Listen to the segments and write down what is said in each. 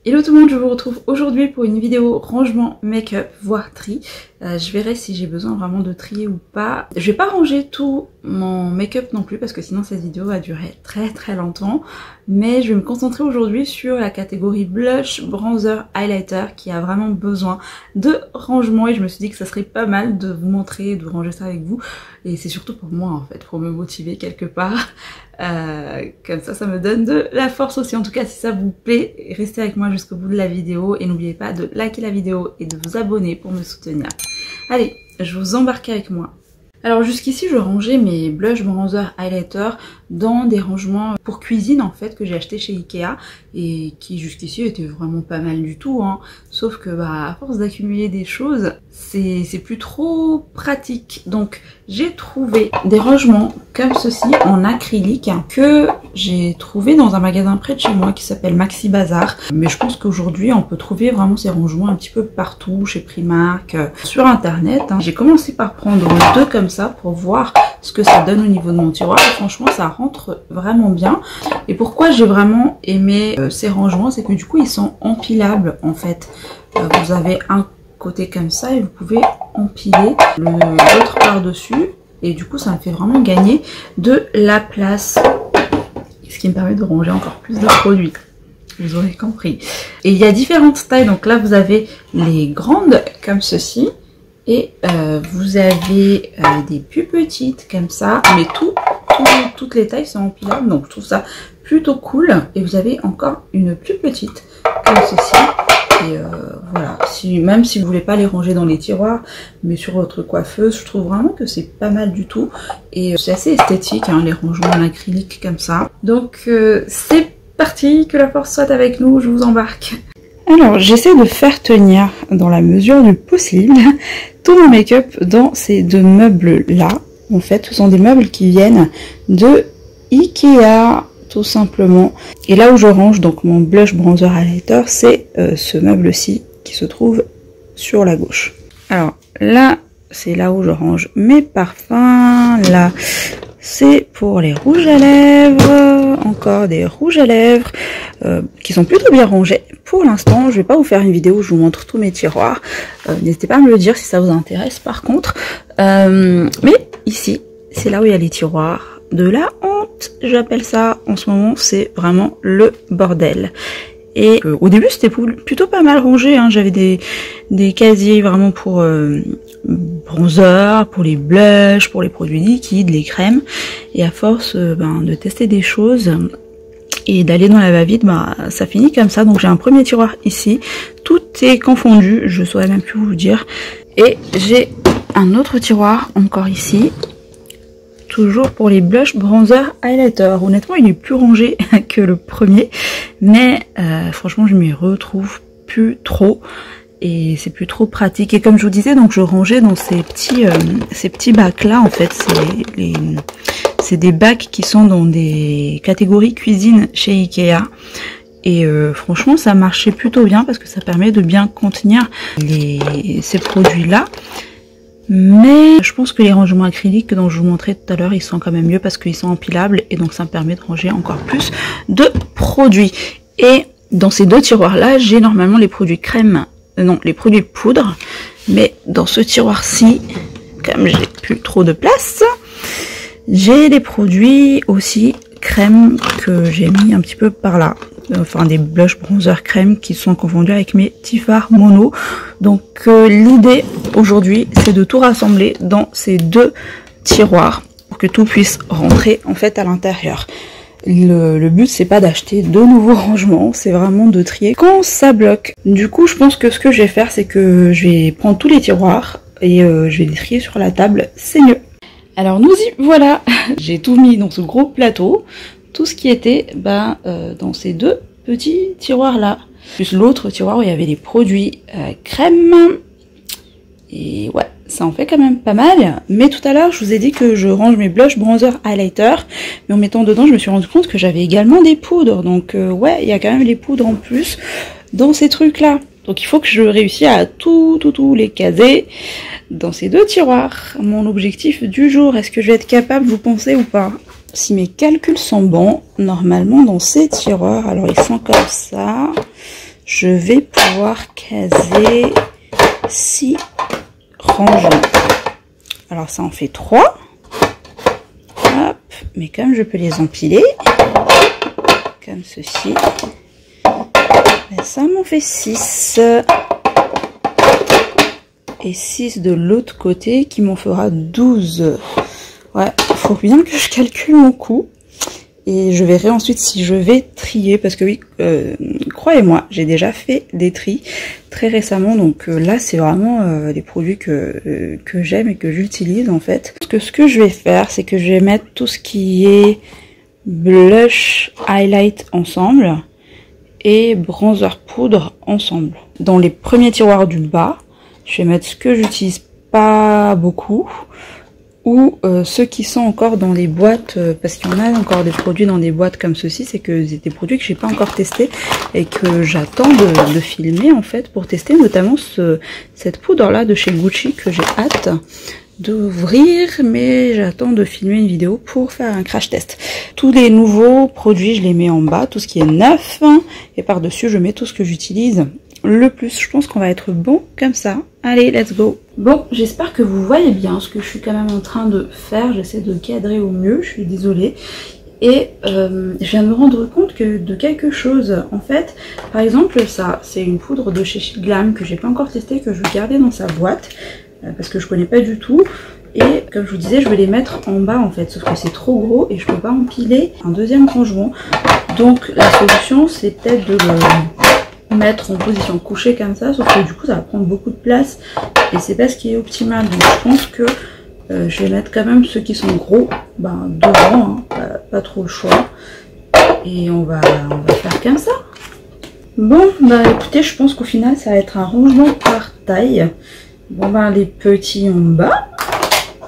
Hello tout le monde, je vous retrouve aujourd'hui pour une vidéo rangement make-up, voire tri. Je verrai si j'ai besoin vraiment de trier ou pas. Je vais pas ranger tout mon make-up non plus parce que sinon cette vidéo va durer très longtemps. Mais je vais me concentrer aujourd'hui sur la catégorie blush, bronzer, highlighter qui a vraiment besoin de rangement. Et je me suis dit que ça serait pas mal de vous montrer, de ranger ça avec vous. Et c'est surtout pour moi en fait, pour me motiver quelque part. Comme ça me donne de la force aussi. En tout cas si ça vous plaît, restez avec moi jusqu'au bout de la vidéo et n'oubliez pas de liker la vidéo et de vous abonner pour me soutenir. Allez, je vous embarque avec moi. Alors jusqu'ici je rangeais mes blush, bronzer, highlighter dans des rangements pour cuisine en fait que j'ai acheté chez Ikea et qui jusqu'ici étaient vraiment pas mal du tout hein. Sauf que à force d'accumuler des choses c'est plus trop pratique. Donc j'ai trouvé des rangements comme ceci en acrylique que j'ai trouvé dans un magasin près de chez moi qui s'appelle Maxi Bazar. Mais je pense qu'aujourd'hui on peut trouver vraiment ces rangements un petit peu partout, chez Primark, sur internet hein. J'ai commencé par prendre deux comme ça pour voir ce que ça donne au niveau de mon tiroir et franchement ça rentre vraiment bien. Et pourquoi j'ai vraiment aimé ces rangements, c'est que du coup ils sont empilables en fait. Vous avez un côté comme ça et vous pouvez empiler l'autre par dessus et du coup ça me fait vraiment gagner de la place, ce qui me permet de ranger encore plus de produits. Vous aurez compris. Et il y a différentes tailles, donc là vous avez les grandes comme ceci et vous avez des plus petites comme ça, mais toutes les tailles sont empilables, donc je trouve ça plutôt cool. Et vous avez encore une plus petite comme ceci. Et voilà, même si vous voulez pas les ranger dans les tiroirs, mais sur votre coiffeuse, je trouve vraiment que c'est pas mal du tout. Et c'est assez esthétique, hein, les rangements en acrylique comme ça. Donc c'est parti, que la force soit avec nous, je vous embarque. Alors j'essaie de faire tenir dans la mesure du possible tout mon make-up dans ces deux meubles là. En fait ce sont des meubles qui viennent de Ikea tout simplement. Et là où je range donc mon blush, bronzer, highlighter, c'est ce meuble-ci qui se trouve sur la gauche. Alors là c'est là où je range mes parfums. Là c'est pour les rouges à lèvres, encore des rouges à lèvres qui sont plutôt bien rangés. Pour l'instant, je vais pas vous faire une vidéo où je vous montre tous mes tiroirs. N'hésitez pas à me le dire si ça vous intéresse par contre. Mais ici, c'est là où il y a les tiroirs de la honte. J'appelle ça en ce moment, c'est vraiment le bordel. Et au début, c'était plutôt pas mal rangé. Hein. J'avais des casiers vraiment pour bronzer, pour les blushs, pour les produits liquides, les crèmes. Et à force de tester des choses et d'aller dans la va-vite, ça finit comme ça. Donc j'ai un premier tiroir ici. Tout est confondu, je saurais même plus vous dire. Et j'ai un autre tiroir encore ici. Toujours pour les blushs, bronzer, highlighter. Honnêtement, il est plus rangé que le premier. Mais franchement, je m'y retrouve plus trop. Et c'est plus trop pratique. Et comme je vous disais, donc je rangeais dans ces petits bacs là. En fait, c'est des bacs qui sont dans des catégories cuisine chez Ikea. Et franchement, ça marchait plutôt bien parce que ça permet de bien contenir ces produits là. Mais je pense que les rangements acryliques dont je vous montrais tout à l'heure, ils sont quand même mieux parce qu'ils sont empilables et donc ça me permet de ranger encore plus de produits. Et dans ces deux tiroirs là, j'ai normalement les produits crème, non, les produits poudre. Mais dans ce tiroir-ci, comme j'ai plus trop de place, j'ai des produits aussi crème que j'ai mis un petit peu par là. Enfin des blush, bronzer, crème qui sont confondus avec mes Tifar Mono. Donc l'idée aujourd'hui c'est de tout rassembler dans ces deux tiroirs pour que tout puisse rentrer en fait à l'intérieur. Le but c'est pas d'acheter de nouveaux rangements, c'est vraiment de trier quand ça bloque. Du coup je pense que ce que je vais faire c'est que je vais prendre tous les tiroirs et je vais les trier sur la table, c'est mieux. Alors nous y voilà, j'ai tout mis dans ce gros plateau. Tout ce qui était dans ces deux petits tiroirs là, plus l'autre tiroir où il y avait les produits crème. Et ouais, ça en fait quand même pas mal. Mais tout à l'heure je vous ai dit que je range mes blush, bronzer, highlighter, mais en mettant dedans je me suis rendu compte que j'avais également des poudres. Donc ouais, il y a quand même les poudres en plus dans ces trucs là. Donc il faut que je réussisse à tout les caser dans ces deux tiroirs. Mon objectif du jour, est-ce que je vais être capable, vous pensez ou pas? Si mes calculs sont bons, normalement dans ces tiroirs, alors ils sont comme ça, je vais pouvoir caser 6 rangements. Alors ça en fait 3. Hop, mais comme je peux les empiler, comme ceci, ben ça m'en fait 6. Et 6 de l'autre côté qui m'en fera 12. Ouais, faut bien que je calcule mon coût. Et je verrai ensuite si je vais trier, parce que oui, croyez-moi, j'ai déjà fait des tris très récemment, donc là c'est vraiment des produits que j'aime et que j'utilise en fait. Parce que ce que je vais faire, c'est que je vais mettre tout ce qui est blush, highlight ensemble et bronzer poudre ensemble. Dans les premiers tiroirs du bas, je vais mettre ce que j'utilise pas beaucoup, ou ceux qui sont encore dans les boîtes, parce qu'il y en a encore des produits dans des boîtes comme ceci, c'est que c'est des produits que j'ai pas encore testés et que j'attends de filmer en fait pour tester, notamment cette poudre là de chez Gucci que j'ai hâte d'ouvrir, mais j'attends de filmer une vidéo pour faire un crash test. Tous les nouveaux produits, je les mets en bas, tout ce qui est neuf, et par dessus je mets tout ce que j'utilise le plus. Je pense qu'on va être bon comme ça. Allez, let's go. Bon, j'espère que vous voyez bien ce que je suis quand même en train de faire. J'essaie de cadrer au mieux, je suis désolée. Et je viens de me rendre compte de quelque chose. En fait, par exemple, ça, c'est une poudre de chez Glam que j'ai pas encore testée, que je vais garder dans sa boîte, parce que je connais pas du tout. Et comme je vous disais, je vais les mettre en bas en fait, sauf que c'est trop gros et je peux pas empiler un deuxième rangement. Donc la solution, c'est peut-être de le mettre en position couchée comme ça, sauf que du coup ça va prendre beaucoup de place et c'est pas ce qui est optimal. Donc je pense que je vais mettre quand même ceux qui sont gros devant, hein, pas trop le choix, et on va faire comme ça. Bon bah écoutez, je pense qu'au final ça va être un rangement par taille. Bon bah les petits en bas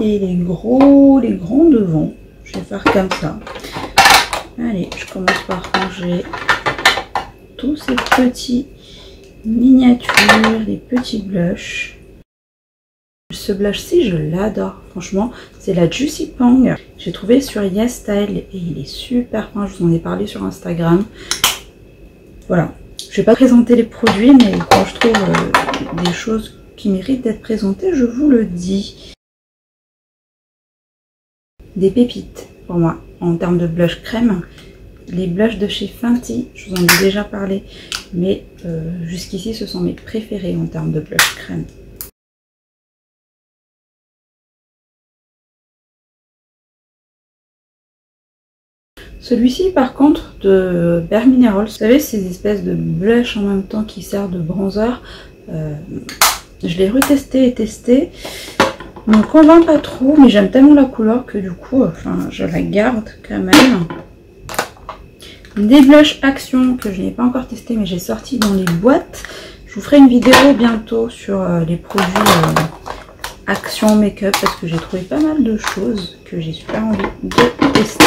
et les grands devant. Je vais faire comme ça. Allez, je commence par ranger tous ces petits miniatures, les petits blushs. Ce blush-ci, je l'adore. Franchement, c'est la Juicy Pang. J'ai trouvé sur YesStyle et il est super fin. Je vous en ai parlé sur Instagram. Voilà. Je vais pas présenter les produits, mais quand je trouve des choses qui méritent d'être présentées, je vous le dis. Des pépites pour moi en termes de blush crème. Les blushs de chez Fenty, je vous en ai déjà parlé, mais jusqu'ici ce sont mes préférés en termes de blush crème. Celui-ci par contre de Bare Minerals, vous savez ces espèces de blush en même temps qui servent de bronzer, je l'ai retesté et testé, ne me convainc pas trop, mais j'aime tellement la couleur que du coup je la garde quand même. Des blushs Action que je n'ai pas encore testé mais j'ai sorti dans les boîtes. Je vous ferai une vidéo bientôt sur les produits Action Make-up parce que j'ai trouvé pas mal de choses que j'ai super envie de tester.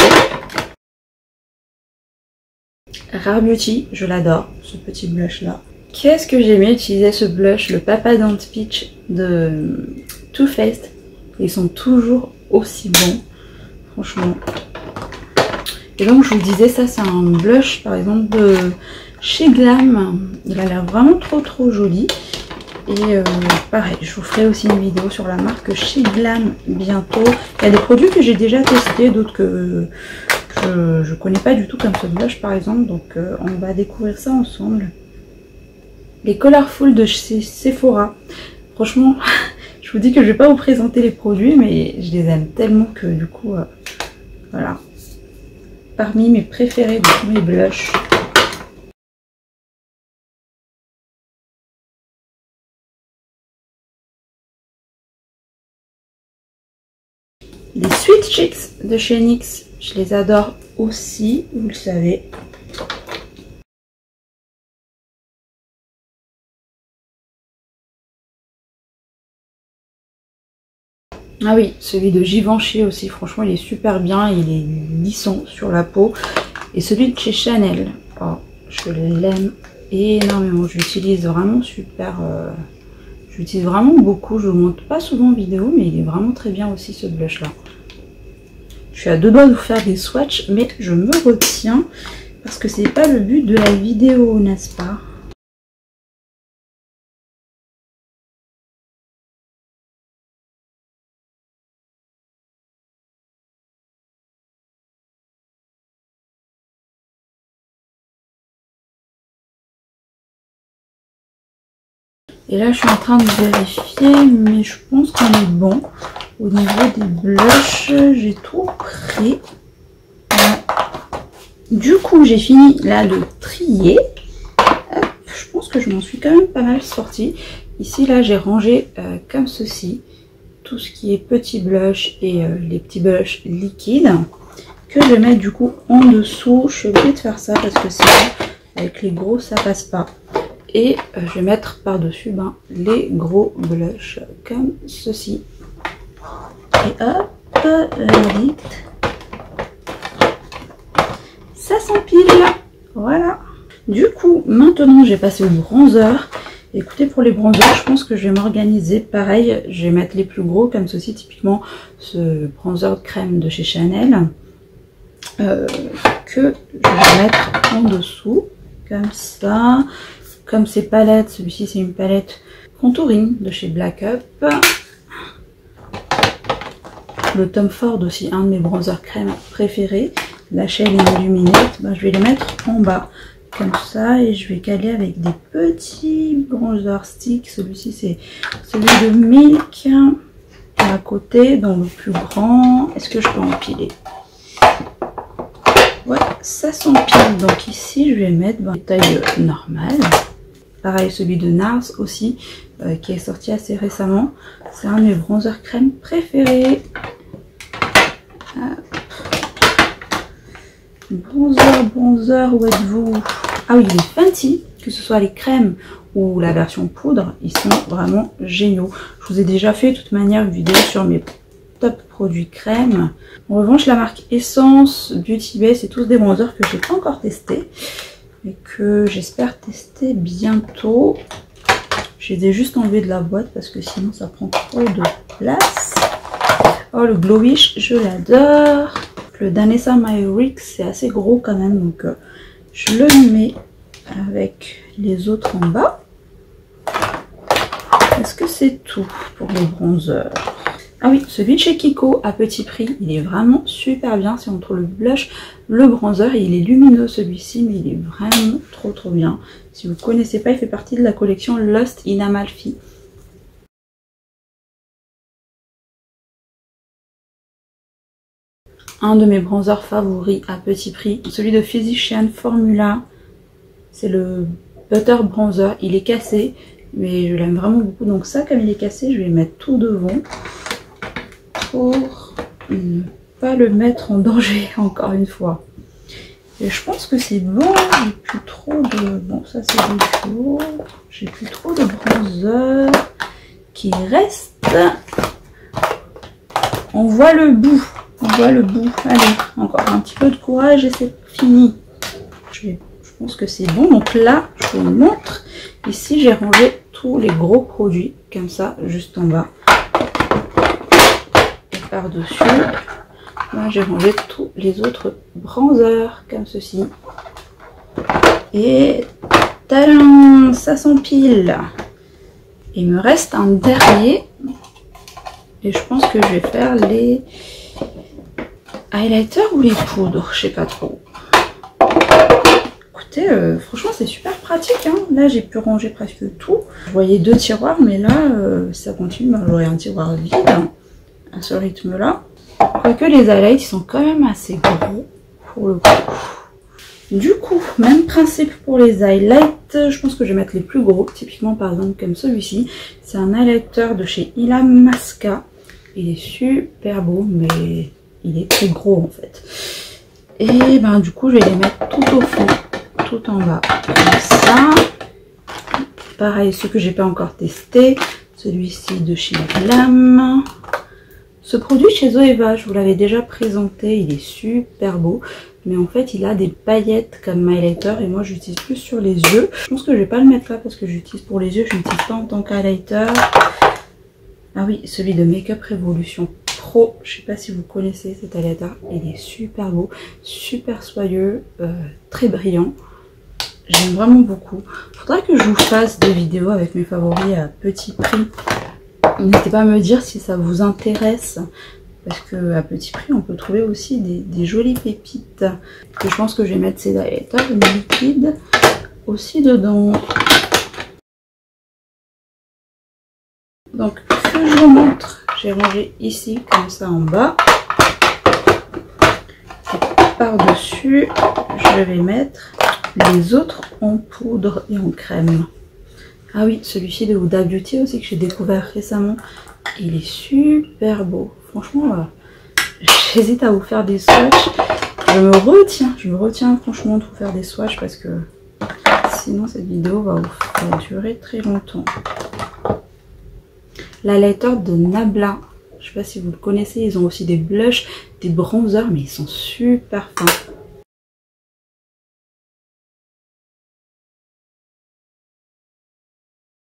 Rare Beauty, je l'adore, ce petit blush là. Qu'est-ce que j'ai aimé utiliser ce blush, le Papa Don't Peach de Too Faced. Ils sont toujours aussi bons, franchement. Et donc je vous disais, ça c'est un blush par exemple de chez Glam. Il a l'air vraiment trop joli. Et pareil, je vous ferai aussi une vidéo sur la marque chez Glam bientôt. Il y a des produits que j'ai déjà testés, d'autres que je connais pas du tout, comme ce blush par exemple. Donc on va découvrir ça ensemble. Les Colorful de chez Sephora. Franchement, je vous dis que je vais pas vous présenter les produits, mais je les aime tellement que du coup, voilà. Parmi mes préférés de tous mes blushs. Les Sweet Chicks de chez NYX, je les adore aussi, vous le savez. Ah oui, celui de Givenchy aussi, franchement il est super bien, il est lissant sur la peau. Et celui de chez Chanel, oh, je l'aime énormément, j'utilise vraiment super, j'utilise vraiment beaucoup, je vous montre pas souvent en vidéo, mais il est vraiment très bien aussi ce blush là. Je suis à deux doigts de vous faire des swatchs, mais je me retiens, parce que c'est pas le but de la vidéo, n'est-ce pas? Et là je suis en train de vérifier, mais je pense qu'on est bon. Au niveau des blushs, j'ai tout pris. Voilà. Du coup j'ai fini là de trier. Hop, je pense que je m'en suis quand même pas mal sortie. Ici là j'ai rangé comme ceci tout ce qui est petits blush et les petits blushs liquides que je vais mettre du coup en dessous. Je suis obligée de faire ça parce que sinon avec les gros ça passe pas. Et je vais mettre par dessus les gros blushs comme ceci. Et hop, vite, ça s'empile. Voilà. Du coup maintenant j'ai passé au bronzer. Écoutez, pour les bronzers, je pense que je vais m'organiser pareil. Je vais mettre les plus gros comme ceci, typiquement ce bronzer de crème de chez Chanel que je vais mettre en dessous comme ça. Comme ces palettes, celui-ci c'est une palette contouring de chez Black Up. Le Tom Ford aussi, un de mes bronzers crème préférés. La Shell Illuminate, je vais les mettre en bas. Comme ça, et je vais caler avec des petits bronzer sticks. Celui-ci c'est celui de Milk à côté, dans le plus grand. Est-ce que je peux empiler? Ouais, ça s'empile. Donc ici je vais mettre une taille normale. Pareil, celui de NARS aussi qui est sorti assez récemment. C'est un de mes bronzers crème préférés. Bronzer, où êtes-vous? Ah oui, les Fenty, que ce soit les crèmes ou la version poudre, ils sont vraiment géniaux. Je vous ai déjà fait de toute manière une vidéo sur mes top produits crème. En revanche, la marque Essence, Beauty Bay, c'est tous des bronzers que j'ai pas encore testés et que j'espère tester bientôt. Je les ai juste enlevés de la boîte parce que sinon ça prend trop de place. Oh, le Glowish, je l'adore. Le Danessa Myrix, c'est assez gros quand même, donc je le mets avec les autres en bas. Est-ce que c'est tout pour les bronzers? Ah oui, celui de chez Kiko à petit prix, il est vraiment super bien. C'est entre le blush, le bronzer, et il est lumineux celui-ci, mais il est vraiment trop bien. Si vous ne connaissez pas, il fait partie de la collection Lost in Amalfi. Un de mes bronzers favoris à petit prix, celui de Physician Formula. C'est le Butter Bronzer. Il est cassé, mais je l'aime vraiment beaucoup. Donc ça, comme il est cassé, je vais le mettre tout devant pour ne pas le mettre en danger encore une fois. Et je pense que c'est bon. J'ai plus trop de... Bon, ça c'est des jours. J'ai plus trop de bronzer qui reste. On voit le bout. On voit le bout. Allez, encore un petit peu de courage et c'est fini. Je pense que c'est bon. Donc là, je vous montre. Ici, j'ai rangé tous les gros produits, comme ça, juste en bas. Et par-dessus, là, j'ai rangé tous les autres bronzers, comme ceci. Et tadam, ça s'empile. Il me reste un dernier. Et je pense que je vais faire les highlighters ou les poudres, je sais pas trop. Écoutez, franchement c'est super pratique, hein. Là j'ai pu ranger presque tout. Je voyais 2 tiroirs, mais là ça continue. J'aurai un tiroir vide hein, à ce rythme là. Quoique les highlights ils sont quand même assez gros pour le coup. Du coup, même principe pour les highlights. Je pense que je vais mettre les plus gros, typiquement par exemple comme celui-ci. C'est un highlighter de chez Illamasqua. Il est super beau, mais il est très gros en fait. Et ben du coup je vais les mettre tout au fond, tout en bas, comme ça. Pareil, ceux que j'ai pas encore testé, celui-ci de chez Glam. Ce produit chez Zoeva, je vous l'avais déjà présenté, il est super beau. Mais en fait, il a des paillettes comme highlighter et moi j'utilise plus sur les yeux. Je pense que je vais pas le mettre là parce que j'utilise pour les yeux, je l'utilise pas en tant qu'highlighter. Ah oui, celui de Makeup Revolution Pro, je sais pas si vous connaissez cet highlighter, il est super beau, super soyeux, très brillant. J'aime vraiment beaucoup. Faudrait que je vous fasse des vidéos avec mes favoris à petit prix. N'hésitez pas à me dire si ça vous intéresse. Parce que à petit prix, on peut trouver aussi des jolies pépites. Et je pense que je vais mettre ces highlighters liquides aussi dedans. Donc que je vous montre, j'ai rangé ici comme ça en bas. Par-dessus, je vais mettre les autres en poudre et en crème. Ah oui, celui-ci de Huda Beauty aussi que j'ai découvert récemment. Il est super beau. Franchement, j'hésite à vous faire des swatchs. Je me retiens franchement de vous faire des swatchs parce que sinon cette vidéo va vous durer très longtemps. L'highlighter de Nabla. Je sais pas si vous le connaissez, ils ont aussi des blushs, des bronzers, mais ils sont super fins.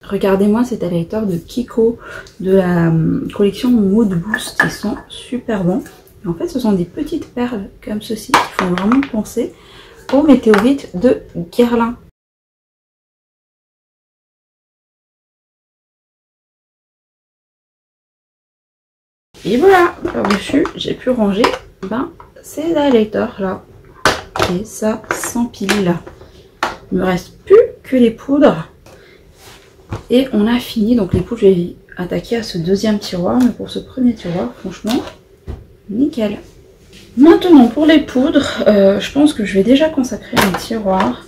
Regardez-moi cet highlighter de Kiko de la collection Mood Boost. Ils sont super bons. Et en fait, ce sont des petites perles comme ceci qui font vraiment penser aux météorites de Guerlain. Et voilà, par-dessus, j'ai pu ranger ces highlighters là. Et ça s'empile là. Il me reste plus que les poudres. Et on a fini. Donc les poudres, je vais attaquer à ce deuxième tiroir. Mais pour ce premier tiroir, franchement, nickel. Maintenant pour les poudres, je pense que je vais déjà consacrer un tiroir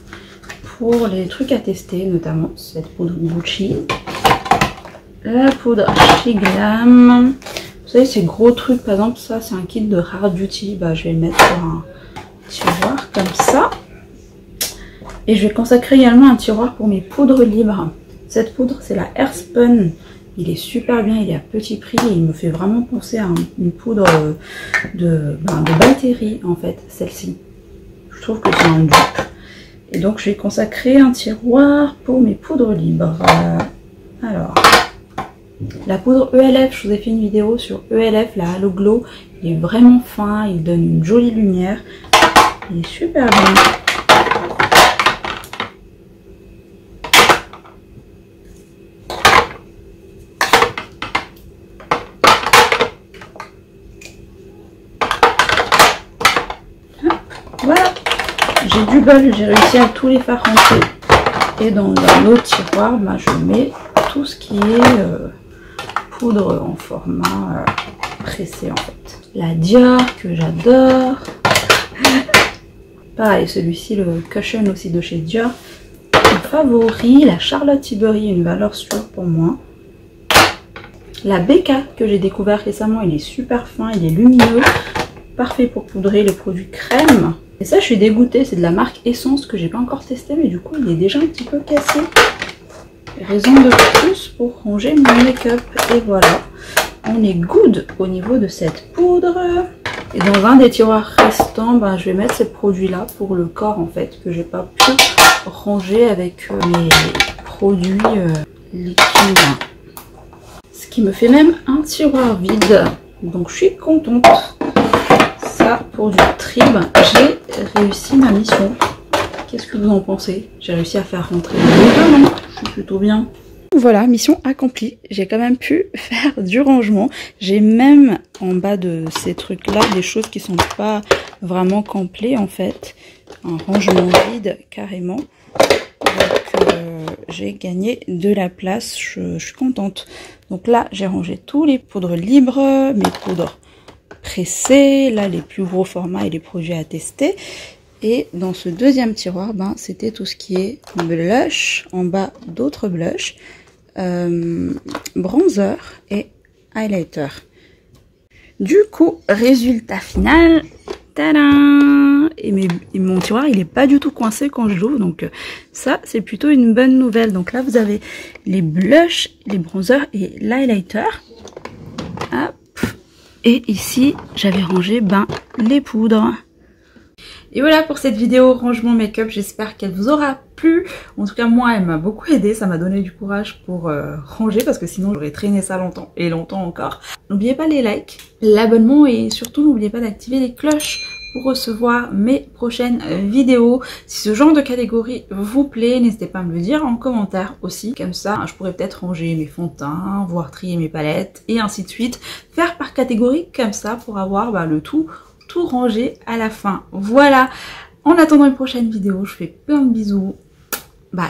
pour les trucs à tester. Notamment cette poudre Gucci. La poudre Chez Glam. Vous savez, ces gros trucs, par exemple, ça c'est un kit de Rare Beauty. Bah, je vais le mettre sur un tiroir comme ça. Et je vais consacrer également un tiroir pour mes poudres libres. Cette poudre, c'est la Airspun. Il est super bien, il est à petit prix et il me fait vraiment penser à une poudre de batterie en fait, celle-ci. Je trouve que c'est un dupe. Et donc, je vais consacrer un tiroir pour mes poudres libres. Alors... la poudre ELF, je vous ai fait une vidéo sur ELF, la Halo Glow. Il est vraiment fin, il donne une jolie lumière. Il est super bien. Voilà, j'ai du bol, j'ai réussi à tous les faire rentrer. Et dans un autre tiroir, je mets tout ce qui est... poudre en format pressé en fait. La Dior que j'adore. Pareil, celui-ci, le Cushion aussi de chez Dior. Mon favori, la Charlotte Tilbury, une valeur sûre pour moi. La Becca que j'ai découvert récemment, il est super fin, il est lumineux. Parfait pour poudrer les produits crème. Et ça, je suis dégoûtée, c'est de la marque Essence que j'ai pas encore testé, mais du coup, il est déjà un petit peu cassé. Raison de plus pour ranger mon make-up. Et voilà, on est good au niveau de cette poudre. Et dans un des tiroirs restants, je vais mettre ces produits là pour le corps en fait, que j'ai pas pu ranger avec mes produits liquides. Ce qui me fait même un tiroir vide. Donc je suis contente. Ça pour du trim, j'ai réussi ma mission. Qu'est-ce que vous en pensez? J'ai réussi à faire rentrer les deux, non? Je suis plutôt bien. Voilà, mission accomplie. J'ai quand même pu faire du rangement. J'ai même en bas de ces trucs-là des choses qui sont pas vraiment complets en fait. Un rangement vide carrément. Donc j'ai gagné de la place. Je suis contente. Donc là, j'ai rangé tous les poudres libres, mes poudres pressées, là les plus gros formats et les produits à tester. Et dans ce deuxième tiroir, c'était tout ce qui est blush, en bas d'autres blushs, bronzer et highlighter. Du coup, résultat final, tadam! Et mon tiroir, il est pas du tout coincé quand je l'ouvre, donc ça, c'est plutôt une bonne nouvelle. Donc là, vous avez les blushs, les bronzers et l'highlighter. Hop. Et ici, j'avais rangé les poudres. Et voilà pour cette vidéo rangement make-up, j'espère qu'elle vous aura plu. En tout cas moi elle m'a beaucoup aidé, ça m'a donné du courage pour ranger parce que sinon j'aurais traîné ça longtemps et longtemps encore. N'oubliez pas les likes, l'abonnement et surtout n'oubliez pas d'activer les cloches pour recevoir mes prochaines vidéos. Si ce genre de catégorie vous plaît, n'hésitez pas à me le dire en commentaire aussi. Comme ça, je pourrais peut-être ranger mes fonds de teint, voire trier mes palettes et ainsi de suite. Faire par catégorie comme ça pour avoir le tout rangé à la fin. Voilà. En attendant une prochaine vidéo, je fais plein de bisous. Bye.